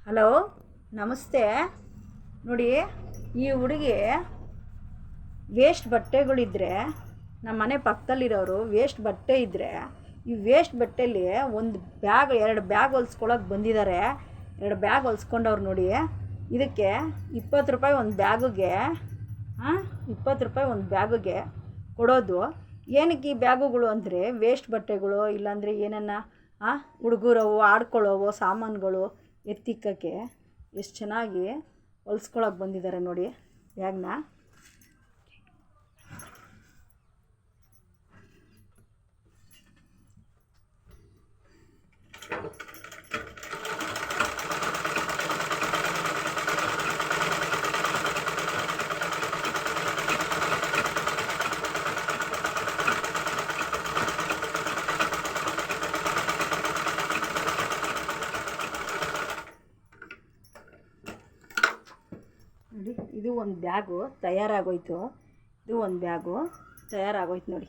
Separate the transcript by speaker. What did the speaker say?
Speaker 1: Hello, ನಮಸ್ತೆ. ನೋಡಿ, ಈ ಹುಡುಗಿ ವೇಸ್ಟ್ ಬಟ್ಟೆಗಳಿದ್ದರೆ, ನಮ್ಮ ಮನೆ ಪಕ್ಕದಲ್ಲಿರೋರು ವೇಸ್ಟ್ ಬಟ್ಟೆ ಇದ್ದರೆ, ಈ ವೇಸ್ಟ್ ಬಟ್ಟೆಯಲ್ಲಿ ಒಂದು ಬ್ಯಾಗ್ 2 ಬ್ಯಾಗ್ ಹೊಲ್ಸ್ಕೊಳಕ್ಕೆ ಬಂದಿದ್ದಾರೆ. 2 ಬ್ಯಾಗ್ ಹೊಲ್ಸ್ಕೊಂಡವ್ರು ನೋಡಿ. ಇದಕ್ಕೆ 20 ರೂಪಾಯಿ ಒಂದು ಬ್ಯಾಗುಗೆ, 20 ರೂಪಾಯಿ ಒಂದು ಬ್ಯಾಗುಗೆ ಕೊಡೋದು. ಏನಕ್ಕೆ ಈ ಬ್ಯಾಗುಗಳು ಅಂದರೆ, ವೇಸ್ಟ್ ಬಟ್ಟೆಗಳು ಇಲ್ಲಾಂದರೆ ಏನನ್ನ ಹುಡುಗರವು ಆಡ್ಕೊಳ್ಳೋವು ಸಾಮಾನುಗಳು ಎತ್ತಿಕ್ಕಕ್ಕೆ ಎಷ್ಟು ಚೆನ್ನಾಗಿ ಹೊಲ್ಸ್ಕೊಳಕ್ಕೆ ಬಂದಿದ್ದಾರೆ ನೋಡಿ ಬ್ಯಾಗ್ನ. ನೋಡಿ, ಇದು ಒಂದು ಬ್ಯಾಗು ತಯಾರಾಗೋಯ್ತು. ಇದು ಒಂದು ಬ್ಯಾಗು ತಯಾರಾಗೋಯ್ತು ನೋಡಿ.